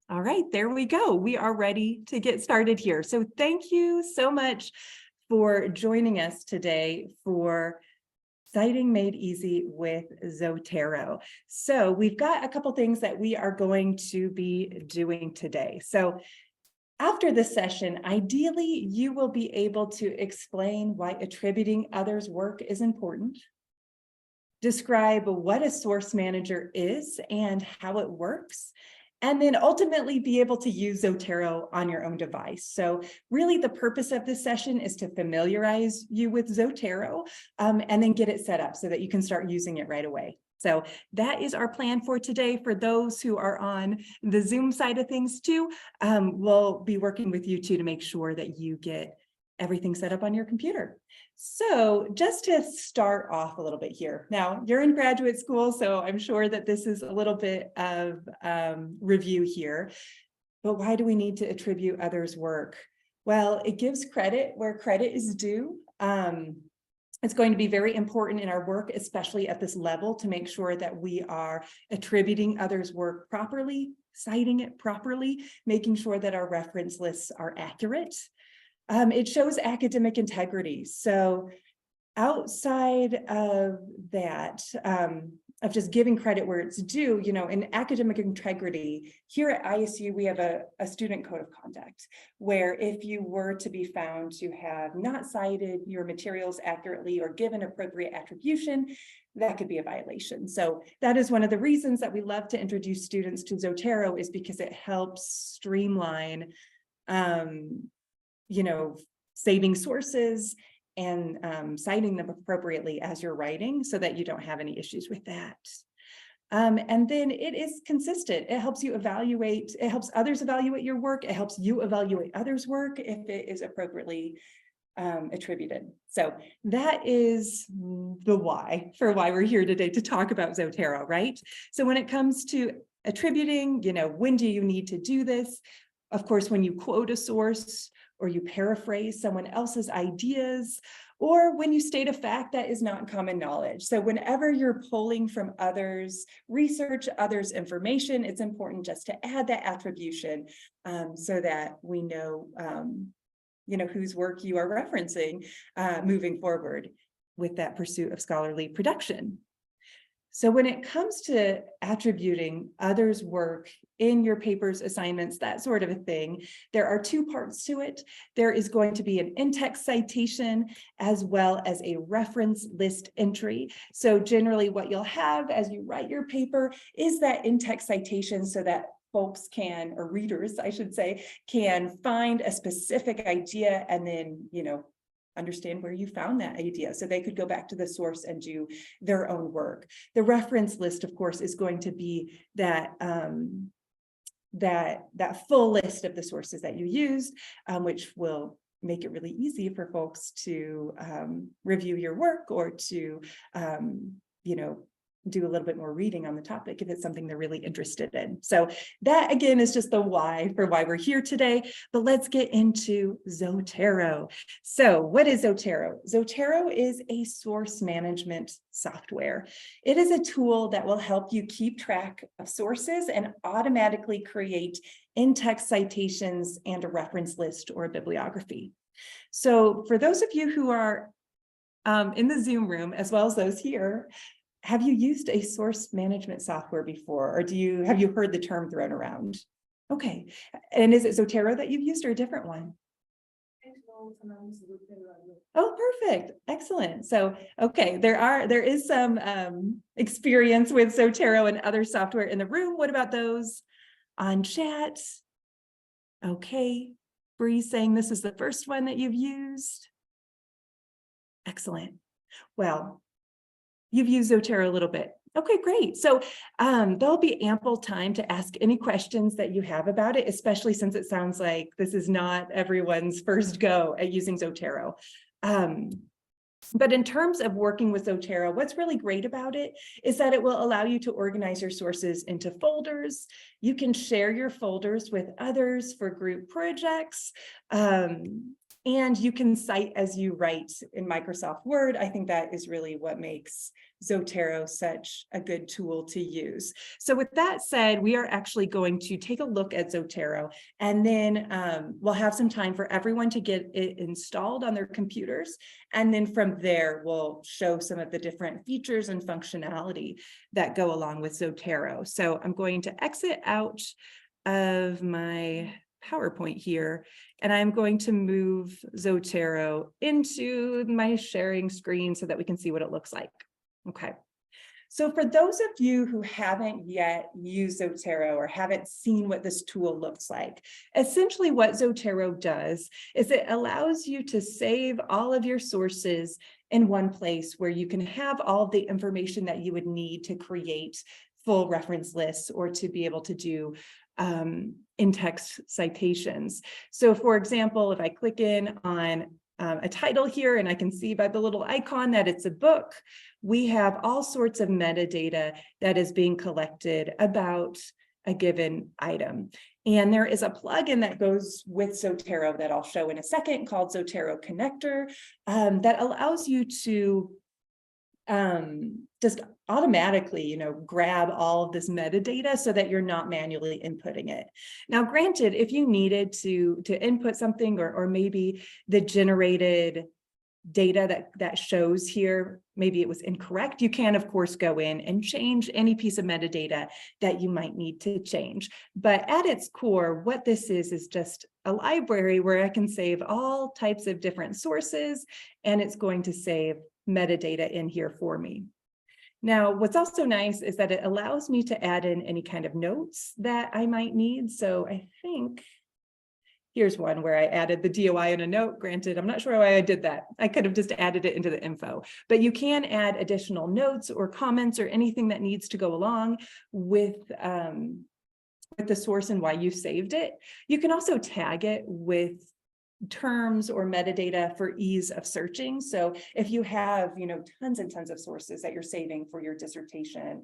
All right, there we go. We are ready to get started here. So thank you so much for joining us today for Citing Made Easy with Zotero. So we've got a couple things that we are going to be doing today. So after this session, ideally, you will be able to explain why attributing others' work is important, describe what a source manager is and how it works, and then ultimately be able to use Zotero on your own device. So really the purpose of this session is to familiarize you with Zotero and then get it set up so that you can start using it right away. So that is our plan for today. For those who are on the Zoom side of things too, we'll be working with you too to make sure that you get everything set up on your computer. So just to start off a little bit here. Now, you're in graduate school, so I'm sure that this is a little bit of review here. But why do we need to attribute others' work? Well, it gives credit where credit is due. It's going to be very important in our work, especially at this level, to make sure that we are attributing others' work properly, citing it properly, making sure that our reference lists are accurate. It shows academic integrity. So outside of that, of just giving credit where it's due, you know, in academic integrity, here at ISU, we have a student code of conduct, where if you were to be found to have not cited your materials accurately or given appropriate attribution, that could be a violation. So that is one of the reasons that we love to introduce students to Zotero, is because it helps streamline you know, saving sources and citing them appropriately as you're writing so that you don't have any issues with that. And then it is consistent. It helps you evaluate, it helps others evaluate your work. It helps you evaluate others' work if it is appropriately attributed. So that is the why for why we're here today to talk about Zotero, right? So when it comes to attributing, you know, when do you need to do this? Of course, when you quote a source, or you paraphrase someone else's ideas, or when you state a fact that is not common knowledge. So whenever you're pulling from others' research, others' information, it's important just to add that attribution so that we know, you know, whose work you are referencing moving forward with that pursuit of scholarly production. So when it comes to attributing others' work in your papers, assignments, that sort of a thing, there are two parts to it. There is going to be an in-text citation as well as a reference list entry. So generally what you'll have as you write your paper is that in-text citation so that folks can, or readers, I should say, can find a specific idea and then, you know, understand where you found that idea. So they could go back to the source and do their own work. The reference list, of course, is going to be that that full list of the sources that you used, which will make it really easy for folks to review your work or to, you know, do a little bit more reading on the topic if it's something they're really interested in. So that again is just the why for why we're here today, but let's get into Zotero. So what is Zotero? Zotero is a source management software. It is a tool that will help you keep track of sources and automatically create in-text citations and a reference list or a bibliography. So for those of you who are in the Zoom room, as well as those here, have you used a source management software before, or have you heard the term thrown around? Okay, and is it Zotero that you've used or a different one? Oh, perfect, excellent. So, okay, there is some experience with Zotero and other software in the room. What about those on chat? Okay, Bree saying this is the first one that you've used. Excellent. Well, you've used Zotero a little bit. Okay, great. So there'll be ample time to ask any questions that you have about it, especially since it sounds like this is not everyone's first go at using Zotero. But in terms of working with Zotero, what's really great about it is that it will allow you to organize your sources into folders. You can share your folders with others for group projects. And you can cite as you write in Microsoft Word. I think that is really what makes Zotero such a good tool to use. So with that said, we are actually going to take a look at Zotero, and then we'll have some time for everyone to get it installed on their computers. And then from there, we'll show some of the different features and functionality that go along with Zotero. So I'm going to exit out of my PowerPoint here, and I'm going to move Zotero into my sharing screen so that we can see what it looks like. Okay. So for those of you who haven't yet used Zotero or haven't seen what this tool looks like, essentially what Zotero does is it allows you to save all of your sources in one place where you can have all of the information that you would need to create full reference lists or to be able to do in-text citations. So for example, if I click in on a title here, and I can see by the little icon that it's a book, we have all sorts of metadata that is being collected about a given item. And there is a plugin that goes with Zotero that I'll show in a second called Zotero Connector that allows you to just automatically, grab all of this metadata so that you're not manually inputting it. Now, granted, if you needed to input something or maybe the generated data that shows here, maybe it was incorrect, you can, of course, go in and change any piece of metadata that you might need to change. But at its core, what this is just a library where I can save all types of different sources, and it's going to save metadata in here for me. Now, what's also nice is that it allows me to add in any kind of notes that I might need. So I think here's one where I added the DOI in a note. Granted, I'm not sure why I did that. I could have just added it into the info, but you can add additional notes or comments or anything that needs to go along with the source and why you saved it. You can also tag it with terms or metadata for ease of searching. So if you have, tons and tons of sources that you're saving for your dissertation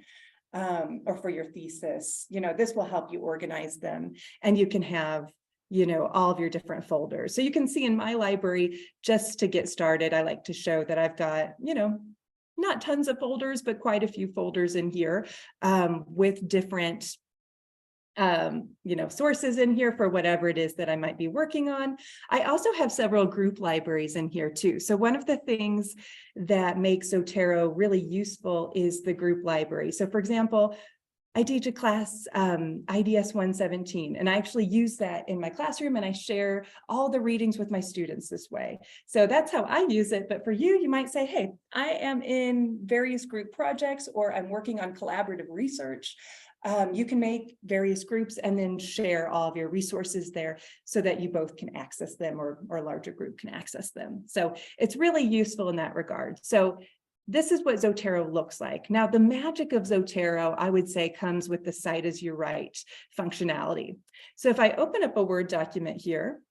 or for your thesis, this will help you organize them, and you can have, all of your different folders. So you can see in my library, just to get started, I like to show that I've got, not tons of folders, but quite a few folders in here with different sources in here for whatever it is that I might be working on. I also have several group libraries in here too. So one of the things that makes Zotero really useful is the group library. So for example, I teach a class, IDS 117, and I actually use that in my classroom, and I share all the readings with my students this way. So that's how I use it. But for you, you might say, hey, I am in various group projects, or I'm working on collaborative research. You can make various groups and then share all of your resources there so that you both can access them, or a larger group can access them. So it's really useful in that regard. So this is what Zotero looks like. Now, the magic of Zotero, I would say, comes with the cite as you write functionality. So if I open up a Word document here,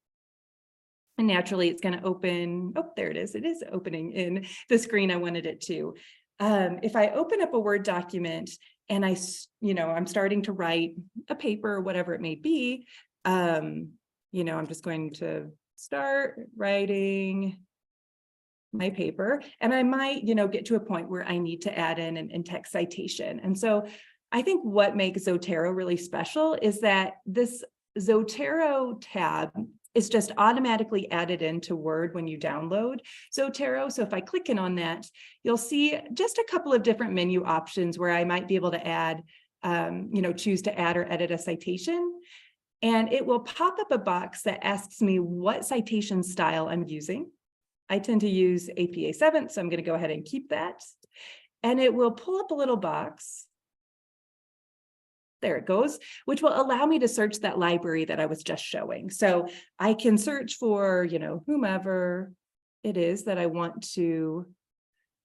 and naturally it's going to open, oh, there it is. It is opening in the screen I wanted it to. If I open up a Word document and I'm starting to write a paper or whatever it may be, I'm just going to start writing my paper, and I might, get to a point where I need to add in an in-text citation. And so I think what makes Zotero really special is that this Zotero tab is just automatically added into Word when you download Zotero. So if I click in on that, you'll see just a couple of different menu options where I might be able to add, choose to add or edit a citation. And it will pop up a box that asks me what citation style I'm using. I tend to use APA 7th, so I'm going to go ahead and keep that. And it will pull up a little box. There it goes, which will allow me to search that library that I was just showing. So I can search for, whomever it is that I want to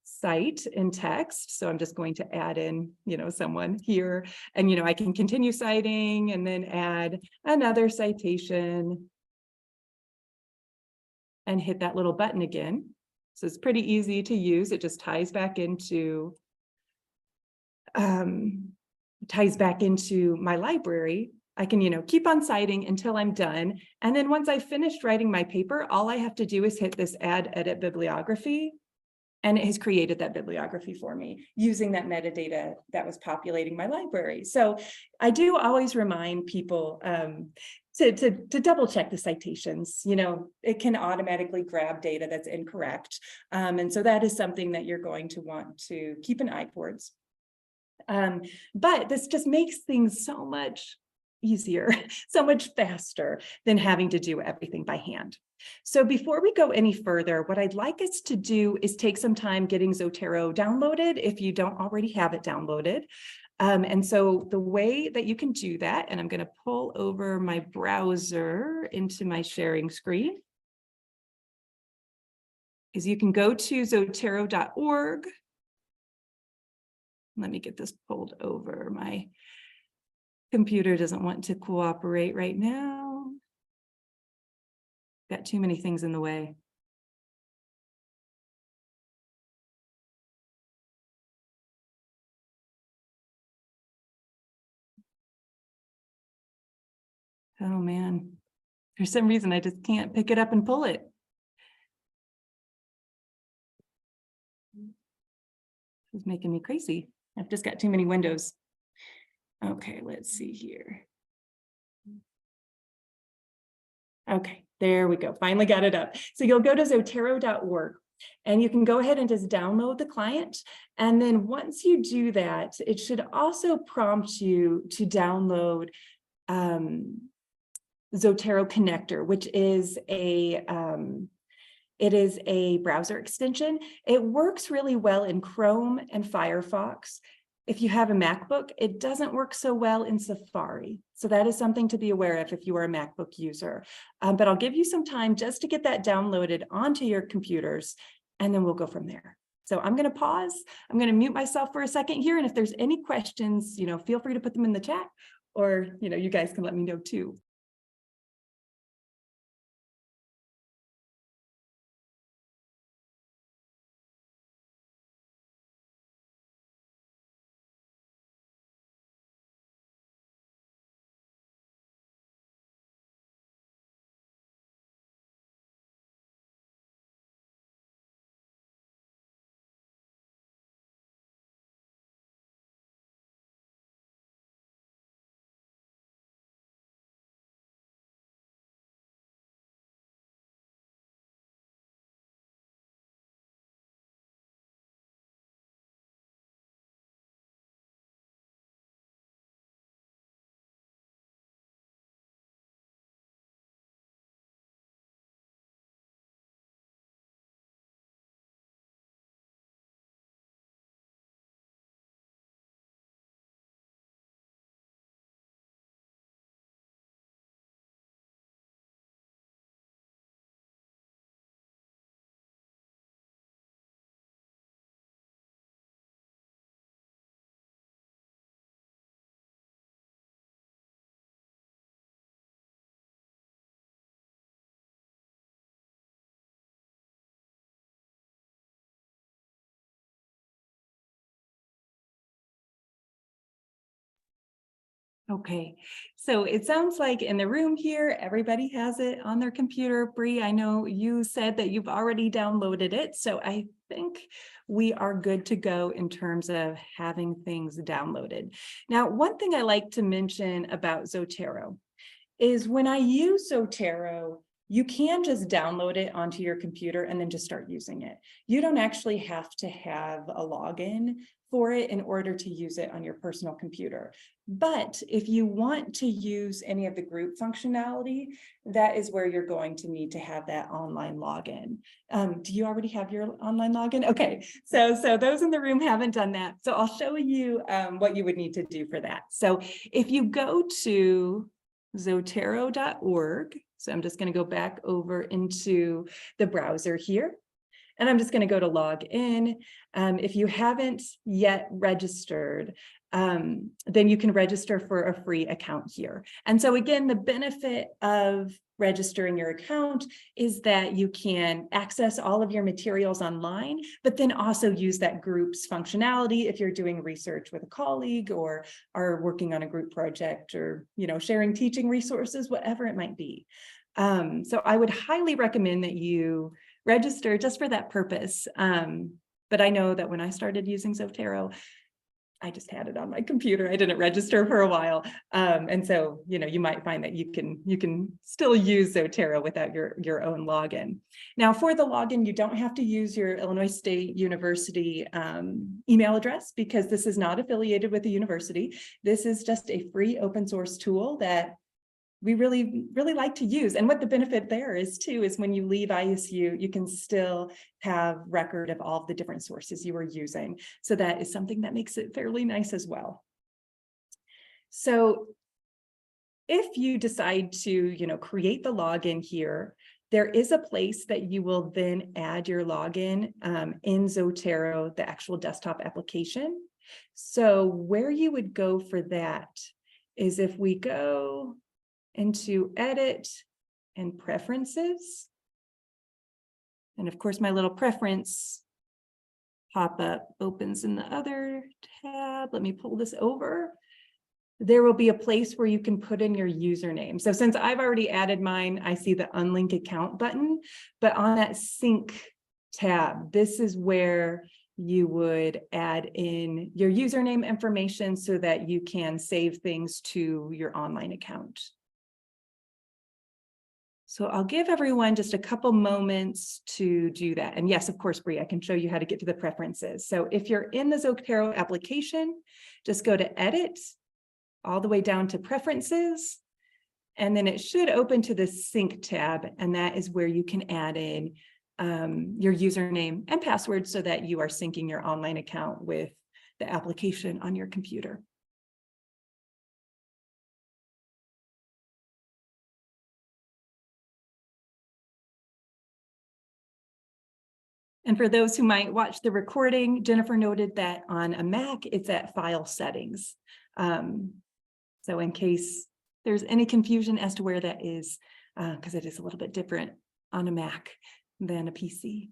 cite in text. So I'm just going to add in, someone here, and, I can continue citing and then add another citation and hit that little button again. So it's pretty easy to use. It just ties back into my library. I can, keep on citing until I'm done. And then once I've finished writing my paper, all I have to do is hit this add edit bibliography. And it has created that bibliography for me using that metadata that was populating my library. So I do always remind people to double check the citations. It can automatically grab data that's incorrect. And so that is something that you're going to want to keep an eye towards. But this just makes things so much easier, so much faster than having to do everything by hand. So before we go any further, what I'd like us to do is take some time getting Zotero downloaded if you don't already have it downloaded. And so the way that you can do that, and I'm going to pull over my browser into my sharing screen, is you can go to zotero.org. Let me get this pulled over. My computer doesn't want to cooperate right now. Got too many things in the way. Oh man, for some reason I just can't pick it up and pull it. It's making me crazy. I've just got too many windows. Okay, let's see here. Okay, there we go. Finally got it up. So you'll go to zotero.org and you can go ahead and just download the client. And then once you do that, it should also prompt you to download Zotero Connector, which is a browser extension. It works really well in Chrome and Firefox. If you have a MacBook, it doesn't work so well in Safari. So that is something to be aware of if you are a MacBook user. But I'll give you some time just to get that downloaded onto your computers, and then we'll go from there. So I'm going to pause. I'm going to mute myself for a second here. And if there's any questions, feel free to put them in the chat, or, you guys can let me know too. Okay, so it sounds like in the room here, everybody has it on their computer. Bree, I know you said that you've already downloaded it, so I think we are good to go in terms of having things downloaded. Now, one thing I like to mention about Zotero is when I use Zotero, you can just download it onto your computer and then just start using it. You don't actually have to have a login for it in order to use it on your personal computer. But if you want to use any of the group functionality, that is where you're going to need to have that online login. Do you already have your online login? Okay, so those in the room haven't done that. So I'll show you what you would need to do for that. So if you go to zotero.org, so I'm just going to go back over into the browser here. And I'm just going to go to log in. If you haven't yet registered, then you can register for a free account here. And so again, the benefit of registering your account is that you can access all of your materials online, but then also use that group's functionality if you're doing research with a colleague or are working on a group project or, sharing teaching resources, whatever it might be. So I would highly recommend that you register just for that purpose. But I know that when I started using Zotero, I just had it on my computer. I didn't register for a while. And so, you might find that you can still use Zotero without your own login. Now, for the login, you don't have to use your Illinois State University email address, because this is not affiliated with the university. This is just a free open source tool that we really, really like to use. And what the benefit there is too, is when you leave ISU, you can still have record of all of the different sources you were using. So that is something that makes it fairly nice as well. So if you decide to, create the login here, there is a place that you will then add your login in Zotero, the actual desktop application. So where you would go for that is if we go into edit and preferences. And of course, my little preference pop-up opens in the other tab. Let me pull this over. There will be a place where you can put in your username. So since I've already added mine, I see the unlink account button, but on that sync tab, this is where you would add in your username information so that you can save things to your online account. So I'll give everyone just a couple moments to do that. And yes, of course, Bree, I can show you how to get to the preferences. So if you're in the Zotero application, just go to edit, all the way down to preferences, and then it should open to the sync tab. And that is where you can add in your username and password so that you are syncing your online account with the application on your computer. And for those who might watch the recording, Jennifer noted that on a Mac, it's at file settings. So in case there's any confusion as to where that is, because it is a little bit different on a Mac than a PC.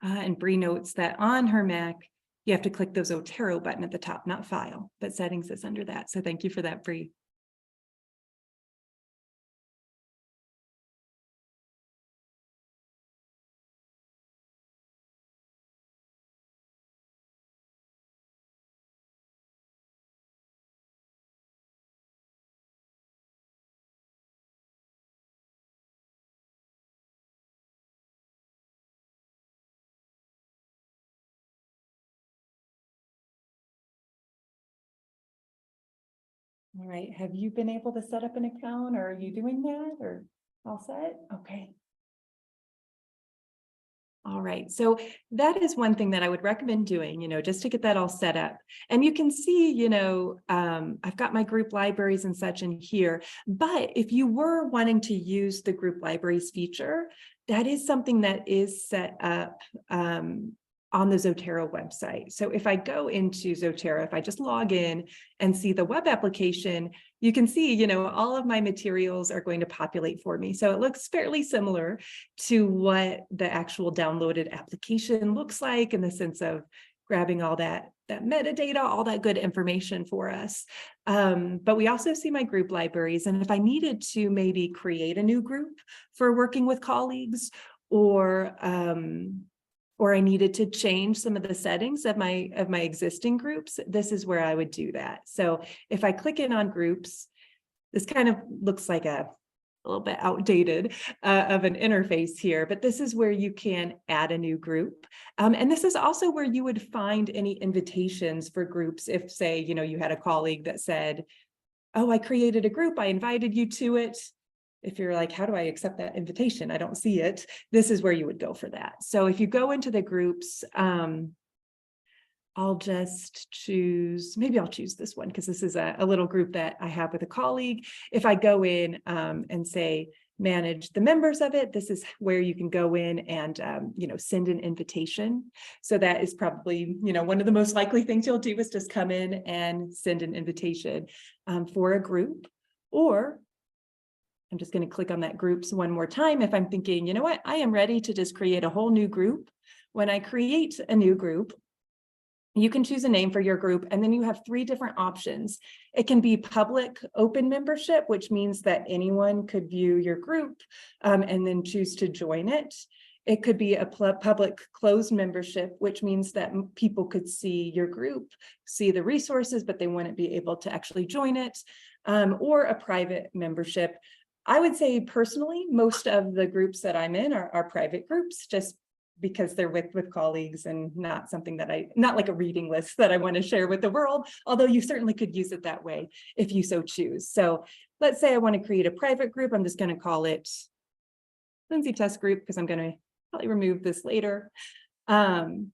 And Bree notes that on her Mac, you have to click the Zotero button at the top, not file, but settings is under that. So thank you for that, Bree. All right, have you been able to set up an account, or are you doing that, or all set? Okay. All right, so that is one thing that I would recommend doing, just to get that all set up. And you can see, I've got my group libraries and such in here, but if you were wanting to use the group libraries feature, that is something that is set up on the Zotero website. So if I go into Zotero, if I just log in and see the web application, you can see, all of my materials are going to populate for me. So it looks fairly similar to what the actual downloaded application looks like, in the sense of grabbing all that metadata, all that good information for us. But we also see my group libraries. And if I needed to maybe create a new group for working with colleagues, or I needed to change some of the settings of my existing groups, this is where I would do that. So if I click in on groups, this kind of looks like a little bit outdated of an interface here, but this is where you can add a new group. And this is also where you would find any invitations for groups. If, say, you had a colleague that said, oh, I created a group, I invited you to it. If you're like, how do I accept that invitation? I don't see it. This is where you would go for that. So if you go into the groups, I'll just choose, maybe I'll choose this one, because this is a little group that I have with a colleague. If I go in and say, manage the members of it, this is where you can go in and, send an invitation. So that is probably, one of the most likely things you'll do is just come in and send an invitation for a group. Or I'm just going to click on that groups one more time if I'm thinking, you know what, I am ready to just create a whole new group. When I create a new group, you can choose a name for your group, and then you have 3 different options. It can be public open membership, which means that anyone could view your group and then choose to join it. It could be a public closed membership, which means that people could see your group, see the resources, but they wouldn't be able to actually join it, or a private membership. I would say personally, most of the groups that I'm in are private groups, just because they're with colleagues and not something that not like a reading list that I want to share with the world, although you certainly could use it that way if you so choose. So let's say I want to create a private group. I'm just going to call it Lindsay Test Group because I'm going to probably remove this later. And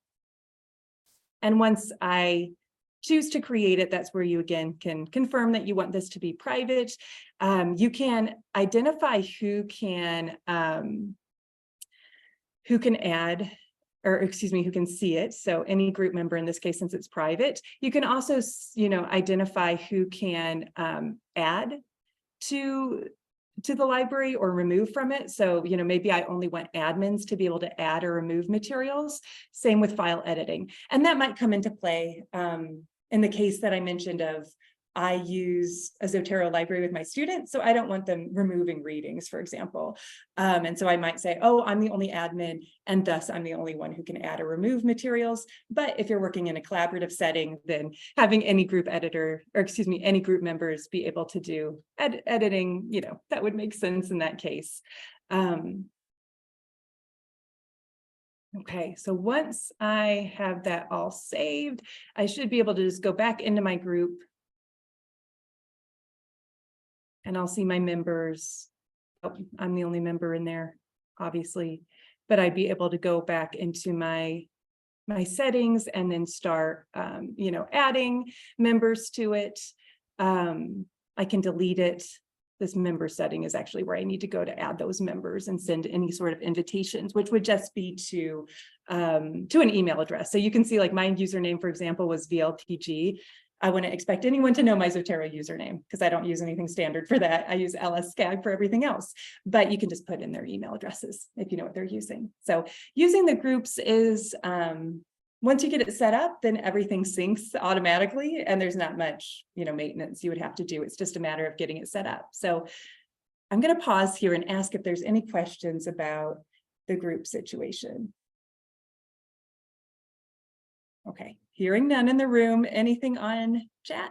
once I choose to create it, that's where you again can confirm that you want this to be private. You can identify who can add, or excuse me, who can see it. So any group member in this case, since it's private. You can also, identify who can add to the library or remove from it. So, maybe I only want admins to be able to add or remove materials. Same with file editing. And that might come into play in the case that I mentioned of I use a Zotero library with my students, so I don't want them removing readings, for example. And so I might say, oh, I'm the only admin, and thus I'm the only one who can add or remove materials. But if you're working in a collaborative setting, then having any group editor, or excuse me, any group members be able to do editing, that would make sense in that case. Okay, so once I have that all saved, I should be able to just go back into my group. And I'll see my members. Oh, I'm the only member in there, obviously, but I'd be able to go back into my settings and then start, adding members to it. I can delete it. This member setting is actually where I need to go to add those members and send any sort of invitations, which would just be to an email address. So you can see like my username, for example, was VLTG. I wouldn't expect anyone to know my Zotero username because I don't use anything standard for that. I use LSCAG for everything else, but you can just put in their email addresses if you know what they're using. So using the groups is, once you get it set up, then everything syncs automatically and there's not much, maintenance you would have to do. It's just a matter of getting it set up. So I'm going to pause here and ask if there's any questions about the group situation. Okay, hearing none in the room. Anything on chat?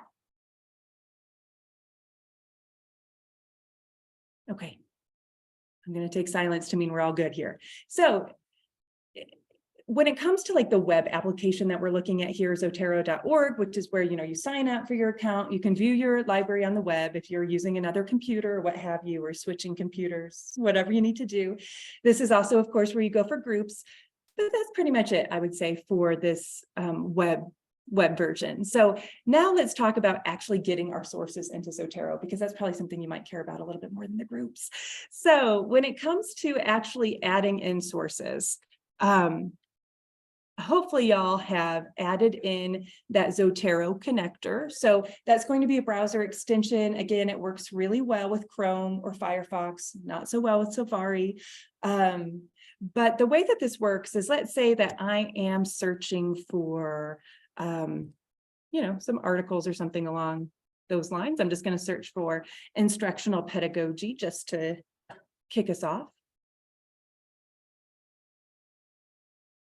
Okay, I'm going to take silence to mean we're all good here. So when it comes to like the web application that we're looking at here, Zotero.org, which is where, you sign up for your account, you can view your library on the web if you're using another computer or what have you, or switching computers, whatever you need to do. This is also, of course, where you go for groups. But that's pretty much it, I would say, for this web version. So now let's talk about actually getting our sources into Zotero, because that's probably something you might care about a little bit more than the groups. So when it comes to actually adding in sources, hopefully y'all have added in that Zotero connector. So that's going to be a browser extension. Again, it works really well with Chrome or Firefox, not so well with Safari. But the way that this works is, let's say that I am searching for, some articles or something along those lines. I'm just going to search for instructional pedagogy just to kick us off.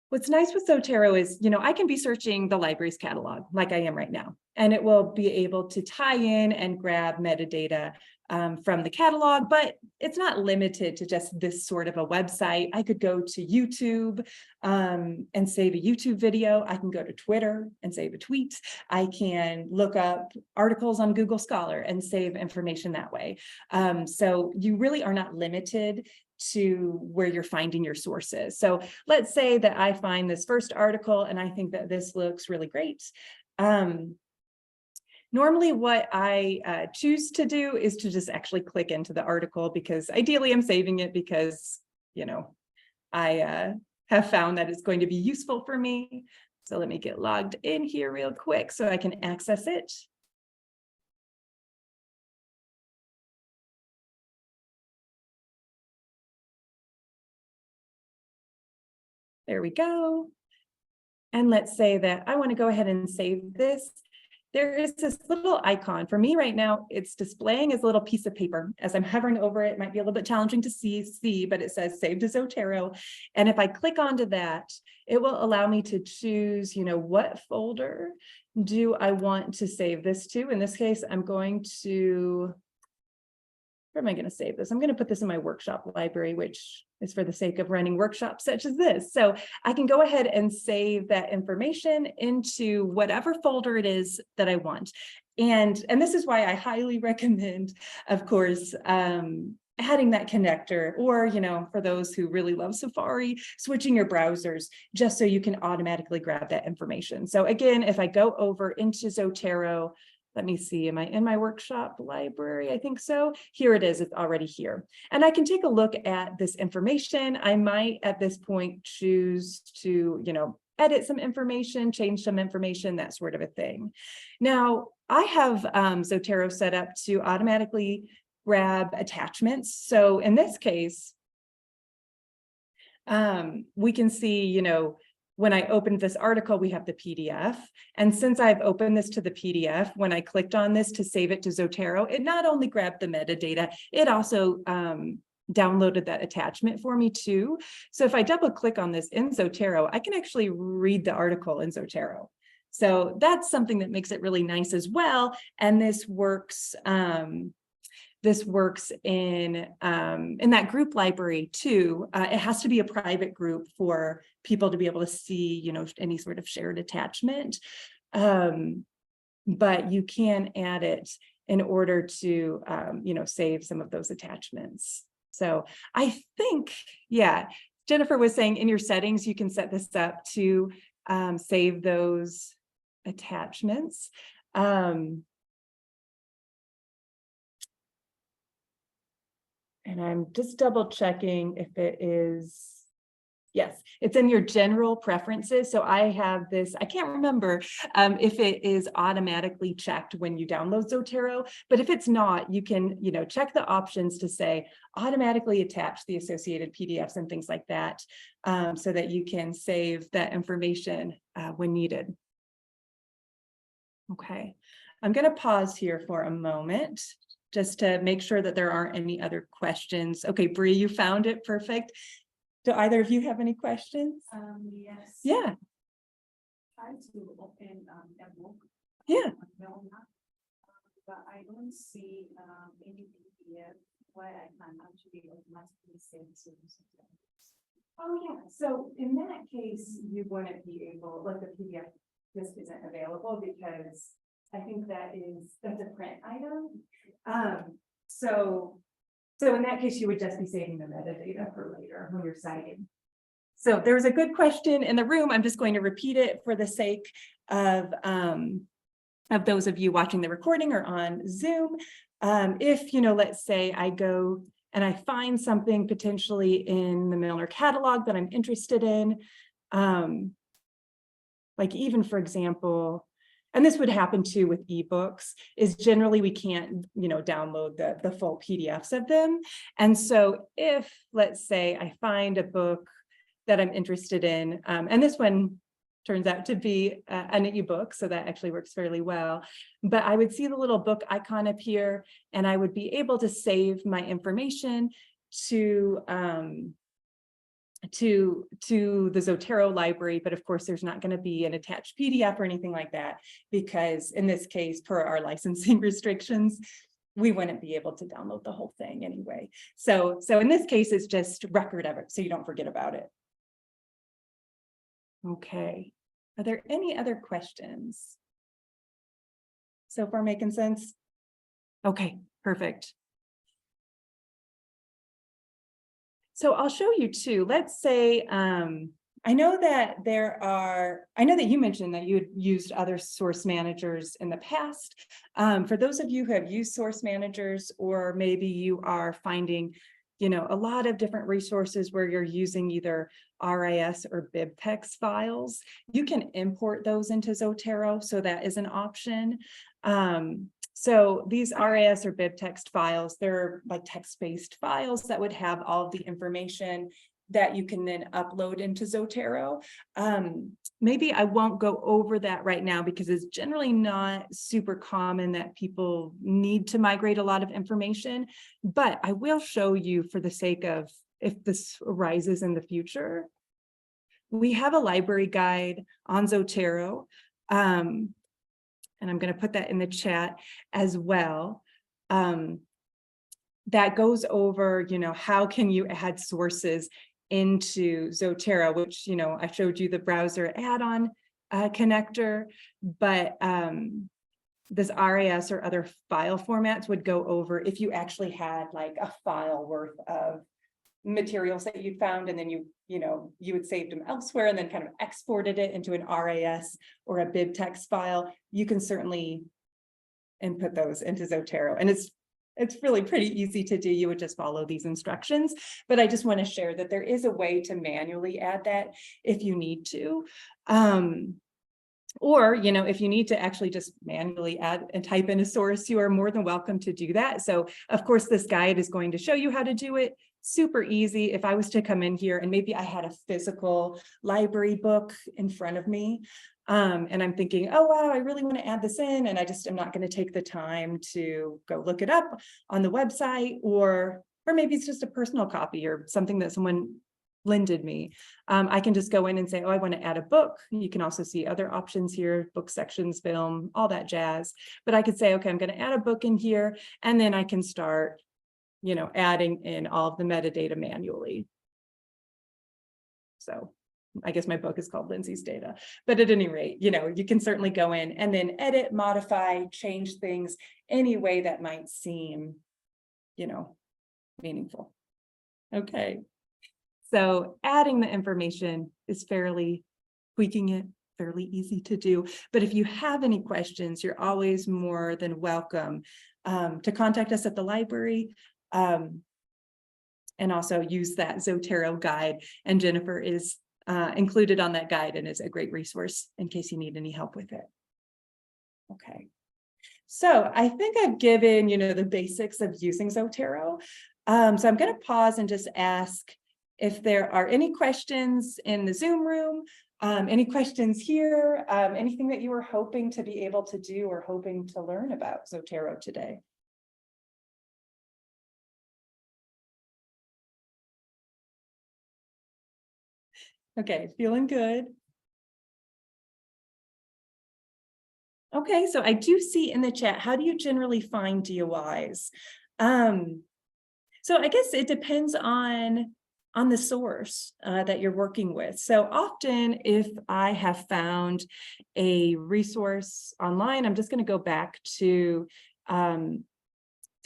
What's nice with Zotero is, I can be searching the library's catalog like I am right now, and it will be able to tie in and grab metadata from the catalog, but it's not limited to just this sort of a website. I could go to YouTube and save a YouTube video. I can go to Twitter and save a tweet. I can look up articles on Google Scholar and save information that way. So you really are not limited to where you're finding your sources. So let's say that I find this first article and I think that this looks really great. Normally what I choose to do is to just actually click into the article, because ideally I'm saving it because, I have found that it's going to be useful for me. So let me get logged in here real quick so I can access it. There we go. And let's say that I want to go ahead and save this. There is this little icon. For me right now, it's displaying as a little piece of paper. As I'm hovering over it, it might be a little bit challenging to see, but it says save to Zotero. And if I click onto that, it will allow me to choose, what folder do I want to save this to? In this case, I'm going to, where am I going to save this? I'm going to put this in my workshop library, which is for the sake of running workshops such as this. So I can go ahead and save that information into whatever folder it is that I want. And this is why I highly recommend, of course, adding that connector, or, for those who really love Safari, switching your browsers just so you can automatically grab that information. So again, if I go over into Zotero, let me see, am I in my workshop library? I think so. Here it is, it's already here. And I can take a look at this information. I might at this point choose to, edit some information, change some information, that sort of a thing. Now, I have Zotero set up to automatically grab attachments. So in this case, we can see, when I opened this article, we have the PDF. And since I've opened this to the PDF, when I clicked on this to save it to Zotero, it not only grabbed the metadata, it also downloaded that attachment for me too. So if I double click on this in Zotero, I can actually read the article in Zotero. So that's something that makes it really nice as well. And this works in that group library too. It has to be a private group for people to be able to see, any sort of shared attachment. But you can add it in order to, save some of those attachments. So I think, yeah, Jennifer was saying in your settings, you can set this up to save those attachments. And I'm just double checking if it is, yes, it's in your general preferences. So I have this, I can't remember if it is automatically checked when you download Zotero, but if it's not, you can, check the options to say automatically attach the associated PDFs and things like that, so that you can save that information when needed. Okay, I'm going to pause here for a moment, just to make sure that there aren't any other questions. Okay, Bree, you found it, perfect. Do either of you have any questions? Yes. Yeah. Try to open a book. Yeah. But I don't see any PDF where I can actually automatically send to. Oh yeah. So in that case, you wouldn't be able, like the PDF just isn't available because I think that's a print item. So in that case, you would just be saving the metadata for later when you're citing. So there was a good question in the room. I'm just going to repeat it for the sake of those of you watching the recording or on Zoom. If, let's say I go and I find something potentially in the Milner catalog that I'm interested in, like even, for example, and this would happen too with ebooks, is generally we can't, download the full PDFs of them. And so if, let's say, I find a book that I'm interested in, and this one turns out to be an ebook, so that actually works fairly well, but I would see the little book icon up here, and I would be able to save my information to the Zotero library, but of course there's not going to be an attached PDF or anything like that, because in this case, per our licensing restrictions, we wouldn't be able to download the whole thing anyway. So in this case, it's just record of it, so you don't forget about it. Okay, are there any other questions? So far making sense? Okay, perfect. So I'll show you too. Let's say, I know that you mentioned that you had used other source managers in the past. For those of you who have used source managers, or maybe you are finding, a lot of different resources where you're using either RIS or BibTeX files, you can import those into Zotero. So that is an option. So these RIS or BibTeX files, they're like text-based files that would have all of the information that you can then upload into Zotero. Maybe I won't go over that right now because it's generally not super common that people need to migrate a lot of information, but I will show you for the sake of if this arises in the future. We have a library guide on Zotero, and I'm going to put that in the chat as well. That goes over, how can you add sources into Zotero, which, I showed you the browser add-on connector, but this RAS or other file formats would go over if you actually had like a file worth of materials that you'd found, and then you would save them elsewhere and then kind of exported it into an RAS or a bibtex file. You can certainly input those into Zotero, and it's really pretty easy to do. You would just follow these instructions, but I just want to share that there is a way to manually add that if you need to. Or, if you need to actually just manually add and type in a source, you are more than welcome to do that. So of course, this guide is going to show you how to do it. Super easy. If I was to come in here and maybe I had a physical library book in front of me, and I'm thinking, oh, wow, I really want to add this in, and I just am not going to take the time to go look it up on the website, or maybe it's just a personal copy or something that someone lended me. I can just go in and say, oh, I want to add a book. You can also see other options here, book sections, film, all that jazz. But I could say, okay, I'm going to add a book in here, and then I can start, adding in all of the metadata manually. So I guess my book is called Lindsay's Data, but at any rate, you can certainly go in and then edit, modify, change things any way that might seem, meaningful. Okay. So adding the information is tweaking it, fairly easy to do. But if you have any questions, you're always more than welcome to contact us at the library, and also use that Zotero guide. And Jennifer is included on that guide and is a great resource in case you need any help with it. Okay. So I think I've given, the basics of using Zotero. So I'm going to pause and just ask if there are any questions in the Zoom room, any questions here, anything that you were hoping to be able to do or hoping to learn about Zotero today. Okay, feeling good. Okay, so I do see in the chat, how do you generally find DOIs? So I guess it depends on the source that you're working with. So often if I have found a resource online, I'm just going to go back to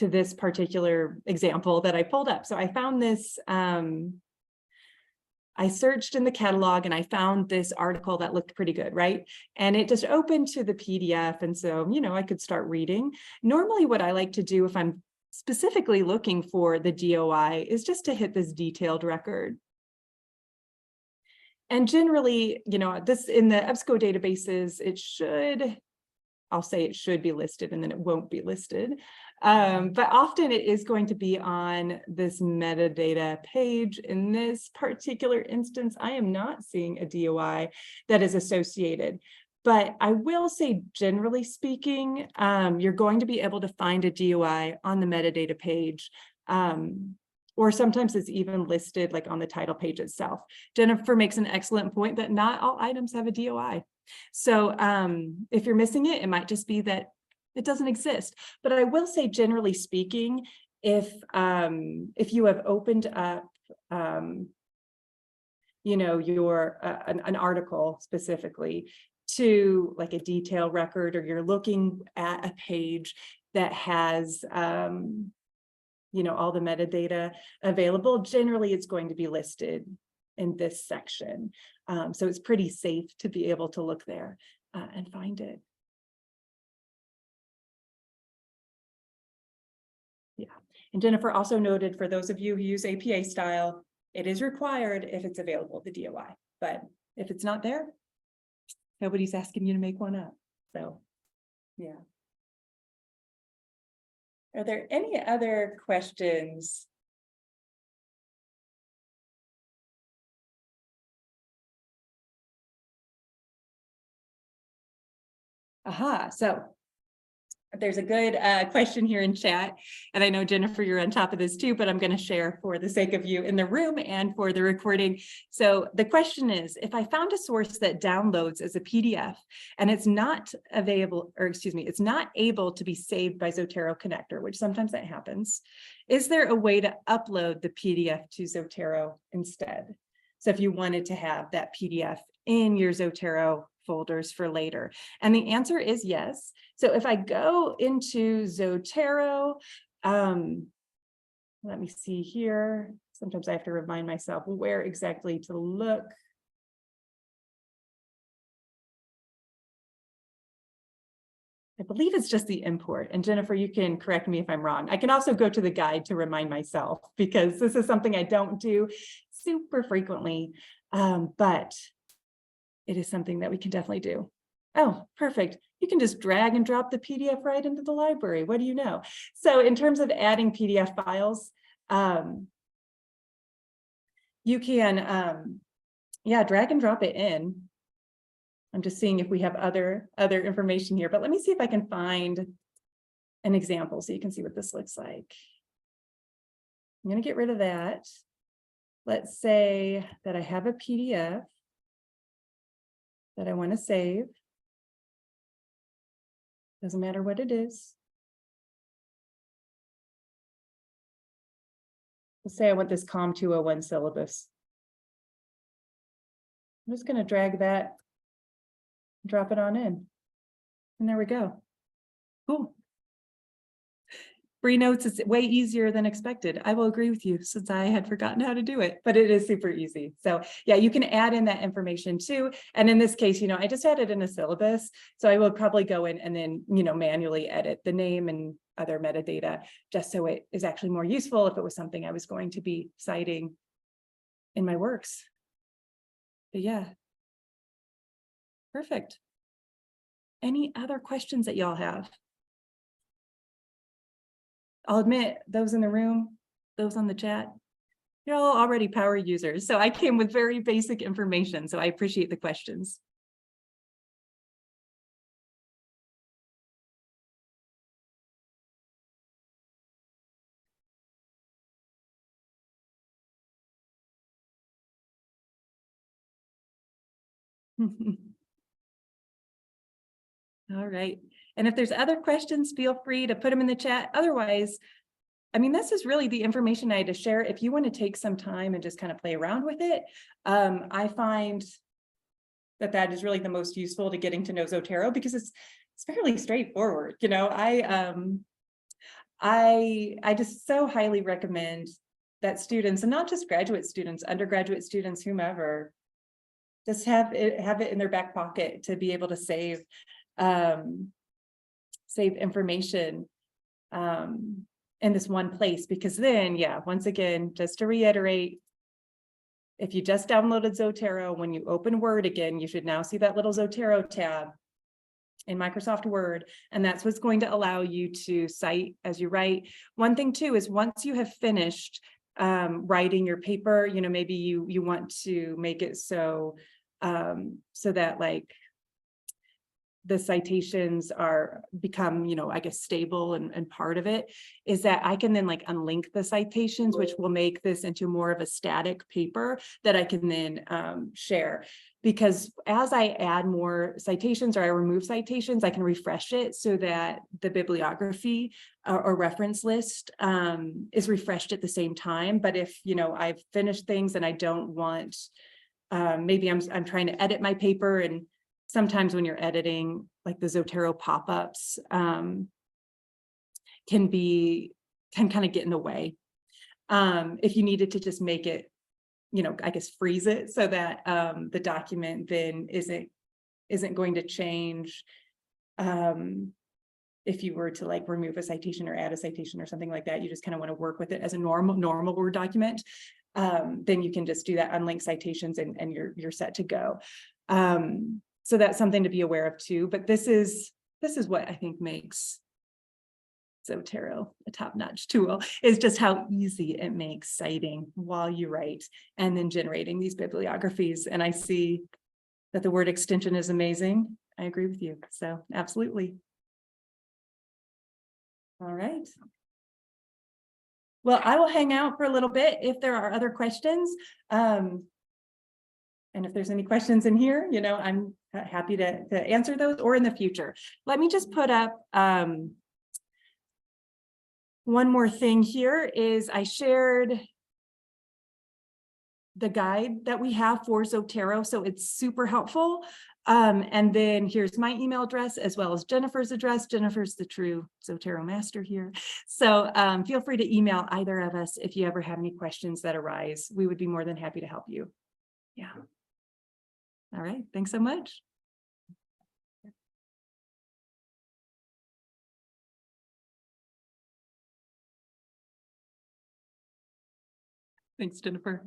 this particular example that I pulled up. So I found this, I searched in the catalog and I found this article that looked pretty good, right? And it just opened to the PDF. And so, I could start reading. Normally what I like to do if I'm specifically looking for the DOI is just to hit this detailed record. And generally, this in the EBSCO databases, I'll say it should be listed and then it won't be listed. But often it is going to be on this metadata page. In this particular instance, I am not seeing a DOI that is associated. But I will say, generally speaking, you're going to be able to find a DOI on the metadata page. Or sometimes it's even listed like on the title page itself. Jennifer makes an excellent point that not all items have a DOI. So if you're missing it, it might just be that it doesn't exist. But I will say, generally speaking, if you have opened up, your an article specifically to like a detail record, or you're looking at a page that has all the metadata available, generally it's going to be listed in this section. So it's pretty safe to be able to look there and find it. Yeah, and Jennifer also noted, for those of you who use APA style, it is required if it's available, the DOI, but if it's not there, nobody's asking you to make one up. So, yeah. Are there any other questions Aha, so there's a good question here in chat. And I know, Jennifer, you're on top of this too, but I'm going to share for the sake of you in the room and for the recording. So the question is, if I found a source that downloads as a PDF and it's not available, or excuse me, it's not able to be saved by Zotero connector, which sometimes that happens, is there a way to upload the PDF to Zotero instead? So if you wanted to have that PDF in your Zotero folders for later, and the answer is yes. So if I go into Zotero, let me see here. Sometimes I have to remind myself where exactly to look. I believe it's just the import. And Jennifer, you can correct me if I'm wrong. I can also go to the guide to remind myself, because this is something I don't do super frequently, but it is something that we can definitely do. Oh, perfect. You can just drag and drop the PDF right into the library. What do you know? So in terms of adding PDF files, you can, yeah, drag and drop it in. I'm just seeing if we have other information here, but let me see if I can find an example so you can see what this looks like. I'm going to get rid of that. Let's say that I have a PDF that I want to save. Doesn't matter what it is. Let's say I want this COM 201 syllabus. I'm just going to drag that, drop it on in. And there we go. Cool. Free notes is way easier than expected. I will agree with you, since I had forgotten how to do it, but it is super easy. So yeah, you can add in that information too. And in this case, I just added in a syllabus. So I will probably go in and then, manually edit the name and other metadata, just so it is actually more useful if it was something I was going to be citing in my works. But yeah. Perfect. Any other questions that y'all have? I'll admit, those in the room, those on the chat, you're all already power users. So I came with very basic information. So I appreciate the questions. All right. And if there's other questions, feel free to put them in the chat. Otherwise, this is really the information I had to share. If you want to take some time and just kind of play around with it, I find that is really the most useful to getting to know Zotero, because it's fairly straightforward. I just so highly recommend that students, and not just graduate students, undergraduate students, whomever, just have it in their back pocket to be able to save information in this one place. Because then, yeah, once again, just to reiterate, if you just downloaded Zotero, when you open Word again, you should now see that little Zotero tab in Microsoft Word, and that's what's going to allow you to cite as you write. One thing too is, once you have finished writing your paper, maybe you want to make it so that like the citations become, I guess, stable and part of it, is that I can then like unlink the citations, which will make this into more of a static paper that I can then share. Because as I add more citations or I remove citations, I can refresh it so that the bibliography or reference list is refreshed at the same time. But if, I've finished things and I don't want, maybe I'm trying to edit my paper, and sometimes when you're editing, like the Zotero pop-ups can kind of get in the way. If you needed to just make it, I guess freeze it so that the document then isn't going to change if you were to like remove a citation or add a citation or something like that. You just kind of want to work with it as a normal Word document. Then you can just do that, unlink citations, and you're set to go. So that's something to be aware of too. But this is what I think makes Zotero a top-notch tool, is just how easy it makes citing while you write and then generating these bibliographies. And I see that the word extension is amazing. I agree with you. So absolutely. All right. Well, I will hang out for a little bit if there are other questions. And if there's any questions in here, I'm happy to answer those, or in the future. Let me just put up one more thing here is I shared the guide that we have for Zotero, so it's super helpful. And then here's my email address as well as Jennifer's address. Jennifer's the true Zotero master here. So feel free to email either of us if you ever have any questions that arise. We would be more than happy to help you. Yeah. All right. Thanks so much. Thanks, Jennifer.